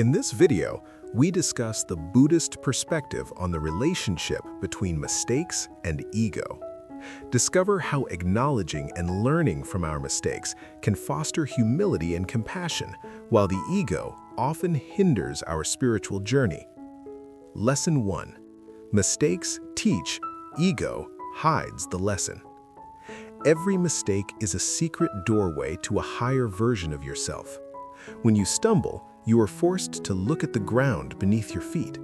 In this video, we discuss the Buddhist perspective on the relationship between mistakes and ego. Discover how acknowledging and learning from our mistakes can foster humility and compassion, while the ego often hinders our spiritual journey. Lesson 1. Mistakes teach, ego hides the lesson. Every mistake is a secret doorway to a higher version of yourself. When you stumble, you are forced to look at the ground beneath your feet.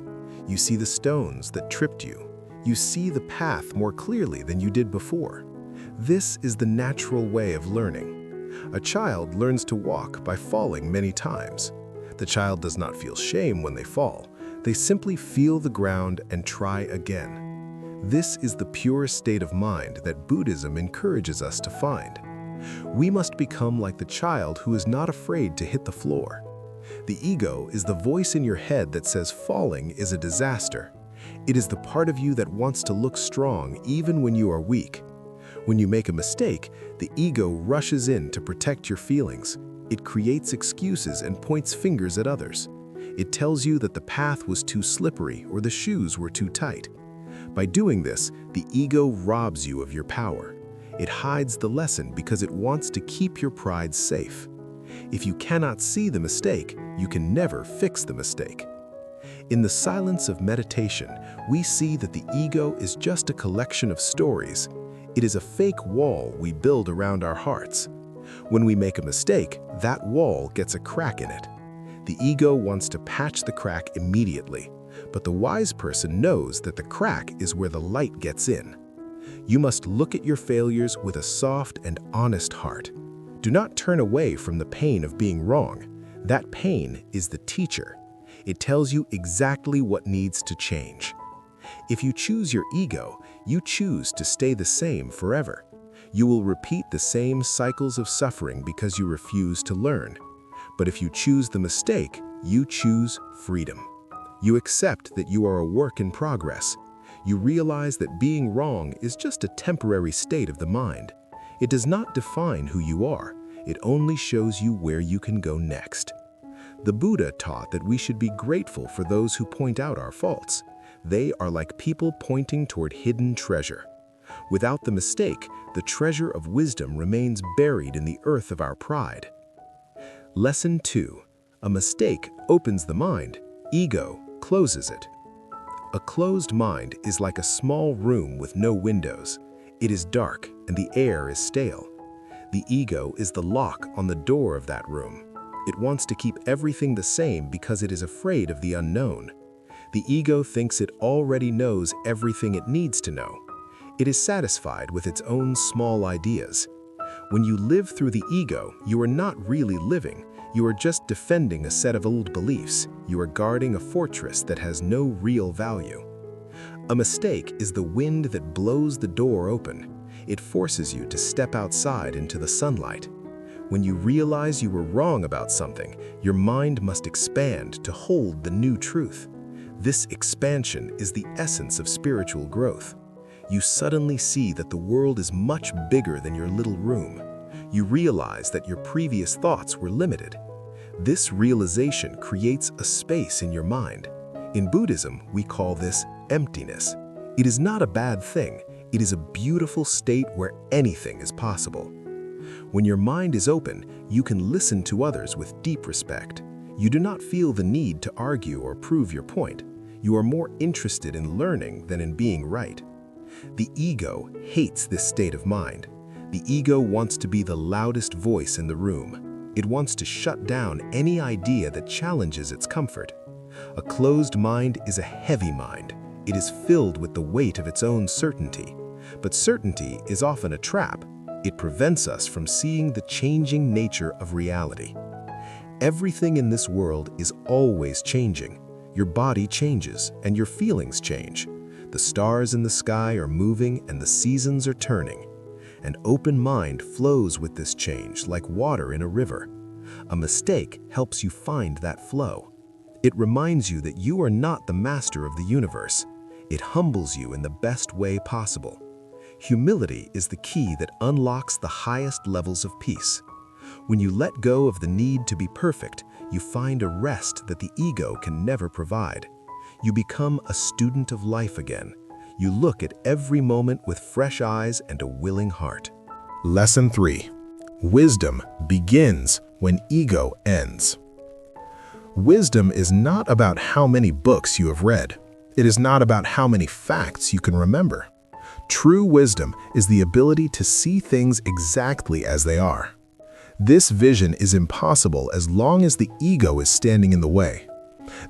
You see the stones that tripped you. You see the path more clearly than you did before. This is the natural way of learning. A child learns to walk by falling many times. The child does not feel shame when they fall. They simply feel the ground and try again. This is the pure state of mind that Buddhism encourages us to find. We must become like the child who is not afraid to hit the floor. The ego is the voice in your head that says falling is a disaster. It is the part of you that wants to look strong even when you are weak. When you make a mistake, the ego rushes in to protect your feelings. It creates excuses and points fingers at others. It tells you that the path was too slippery or the shoes were too tight. By doing this, the ego robs you of your power. It hides the lesson because it wants to keep your pride safe. If you cannot see the mistake, you can never fix the mistake. In the silence of meditation, we see that the ego is just a collection of stories. It is a fake wall we build around our hearts. When we make a mistake, that wall gets a crack in it. The ego wants to patch the crack immediately, but the wise person knows that the crack is where the light gets in. You must look at your failures with a soft and honest heart. Do not turn away from the pain of being wrong. That pain is the teacher. It tells you exactly what needs to change. If you choose your ego, you choose to stay the same forever. You will repeat the same cycles of suffering because you refuse to learn. But if you choose the mistake, you choose freedom. You accept that you are a work in progress. You realize that being wrong is just a temporary state of the mind. It does not define who you are. It only shows you where you can go next. The Buddha taught that we should be grateful for those who point out our faults. They are like people pointing toward hidden treasure. Without the mistake, the treasure of wisdom remains buried in the earth of our pride. Lesson 2. A mistake opens the mind, ego closes it. A closed mind is like a small room with no windows. It is dark and the air is stale. The ego is the lock on the door of that room. It wants to keep everything the same because it is afraid of the unknown. The ego thinks it already knows everything it needs to know. It is satisfied with its own small ideas. When you live through the ego, you are not really living. You are just defending a set of old beliefs. You are guarding a fortress that has no real value. A mistake is the wind that blows the door open. It forces you to step outside into the sunlight. When you realize you were wrong about something, your mind must expand to hold the new truth. This expansion is the essence of spiritual growth. You suddenly see that the world is much bigger than your little room. You realize that your previous thoughts were limited. This realization creates a space in your mind. In Buddhism, we call this emptiness. It is not a bad thing. It is a beautiful state where anything is possible. When your mind is open, you can listen to others with deep respect. You do not feel the need to argue or prove your point. You are more interested in learning than in being right. The ego hates this state of mind. The ego wants to be the loudest voice in the room. It wants to shut down any idea that challenges its comfort. A closed mind is a heavy mind. It is filled with the weight of its own certainty. But certainty is often a trap. It prevents us from seeing the changing nature of reality. Everything in this world is always changing. Your body changes and your feelings change. The stars in the sky are moving and the seasons are turning. An open mind flows with this change like water in a river. A mistake helps you find that flow. It reminds you that you are not the master of the universe. It humbles you in the best way possible. Humility is the key that unlocks the highest levels of peace. When you let go of the need to be perfect, you find a rest that the ego can never provide. You become a student of life again. You look at every moment with fresh eyes and a willing heart. Lesson 3. Wisdom begins when ego ends. Wisdom is not about how many books you have read. It is not about how many facts you can remember. True wisdom is the ability to see things exactly as they are. This vision is impossible as long as the ego is standing in the way.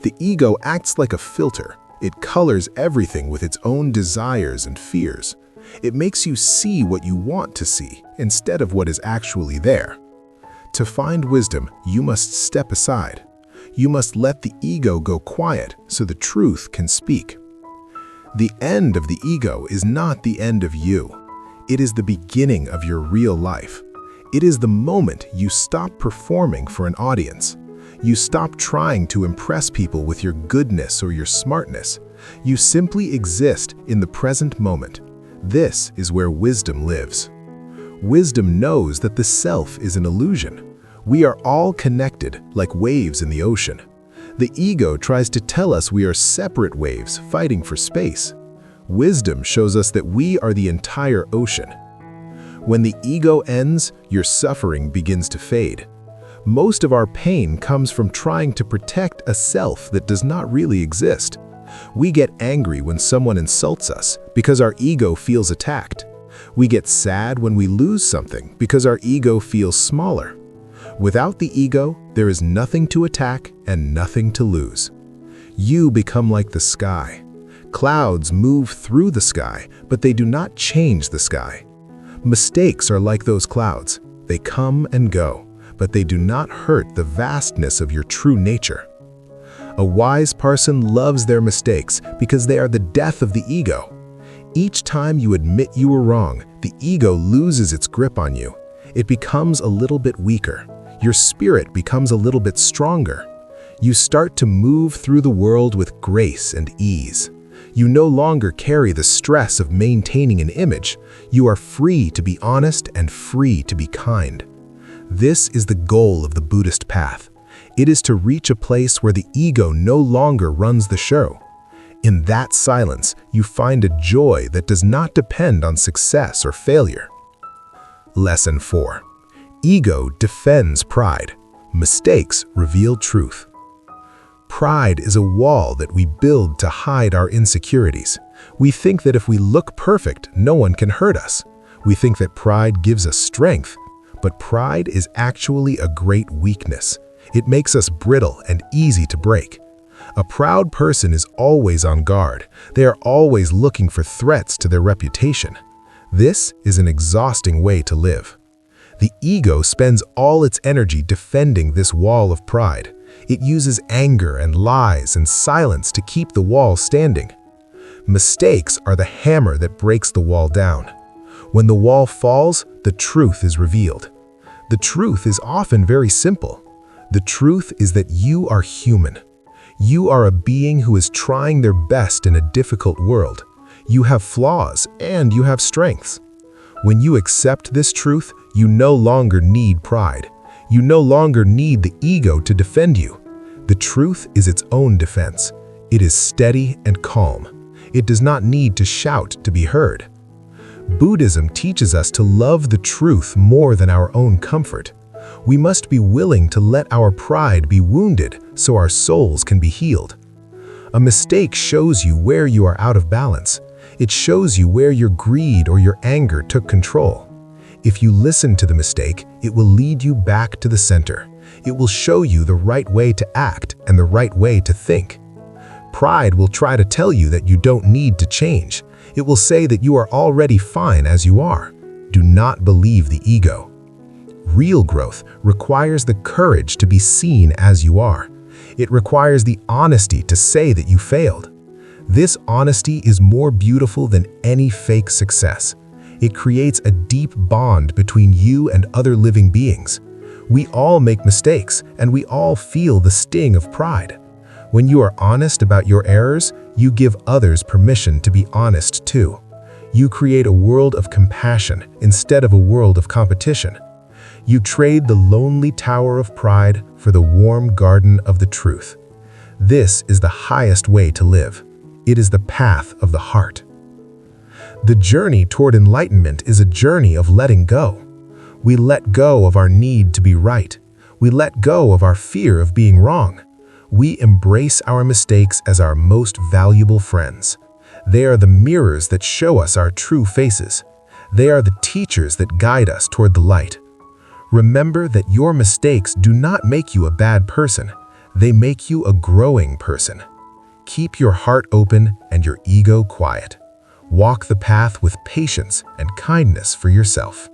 The ego acts like a filter. It colors everything with its own desires and fears. It makes you see what you want to see instead of what is actually there. To find wisdom, you must step aside. You must let the ego go quiet so the truth can speak. The end of the ego is not the end of you. It is the beginning of your real life. It is the moment you stop performing for an audience. You stop trying to impress people with your goodness or your smartness. You simply exist in the present moment. This is where wisdom lives. Wisdom knows that the self is an illusion. We are all connected like waves in the ocean. The ego tries to tell us we are separate waves fighting for space. Wisdom shows us that we are the entire ocean. When the ego ends, your suffering begins to fade. Most of our pain comes from trying to protect a self that does not really exist. We get angry when someone insults us because our ego feels attacked. We get sad when we lose something because our ego feels smaller. Without the ego, there is nothing to attack and nothing to lose. You become like the sky. Clouds move through the sky, but they do not change the sky. Mistakes are like those clouds. They come and go, but they do not hurt the vastness of your true nature. A wise person loves their mistakes because they are the death of the ego. Each time you admit you were wrong, the ego loses its grip on you. It becomes a little bit weaker. Your spirit becomes a little bit stronger. You start to move through the world with grace and ease. You no longer carry the stress of maintaining an image. You are free to be honest and free to be kind. This is the goal of the Buddhist path. It is to reach a place where the ego no longer runs the show. In that silence, you find a joy that does not depend on success or failure. Lesson 4. Ego defends pride. Mistakes reveal truth. Pride is a wall that we build to hide our insecurities. We think that if we look perfect, no one can hurt us. We think that pride gives us strength, but pride is actually a great weakness. It makes us brittle and easy to break. A proud person is always on guard. They are always looking for threats to their reputation. This is an exhausting way to live. The ego spends all its energy defending this wall of pride. It uses anger and lies and silence to keep the wall standing. Mistakes are the hammer that breaks the wall down. When the wall falls, the truth is revealed. The truth is often very simple. The truth is that you are human. You are a being who is trying their best in a difficult world. You have flaws and you have strengths. When you accept this truth, you no longer need pride. You no longer need the ego to defend you. The truth is its own defense. It is steady and calm. It does not need to shout to be heard. Buddhism teaches us to love the truth more than our own comfort. We must be willing to let our pride be wounded so our souls can be healed. A mistake shows you where you are out of balance. It shows you where your greed or your anger took control. If you listen to the mistake, it will lead you back to the center. It will show you the right way to act and the right way to think. Pride will try to tell you that you don't need to change. It will say that you are already fine as you are. Do not believe the ego. Real growth requires the courage to be seen as you are. It requires the honesty to say that you failed. This honesty is more beautiful than any fake success. It creates a deep bond between you and other living beings. We all make mistakes, and we all feel the sting of pride. When you are honest about your errors, you give others permission to be honest too. You create a world of compassion instead of a world of competition. You trade the lonely tower of pride for the warm garden of the truth. This is the highest way to live. It is the path of the heart. The journey toward enlightenment is a journey of letting go. We let go of our need to be right. We let go of our fear of being wrong. We embrace our mistakes as our most valuable friends. They are the mirrors that show us our true faces. They are the teachers that guide us toward the light. Remember that your mistakes do not make you a bad person. They make you a growing person. Keep your heart open and your ego quiet. Walk the path with patience and kindness for yourself.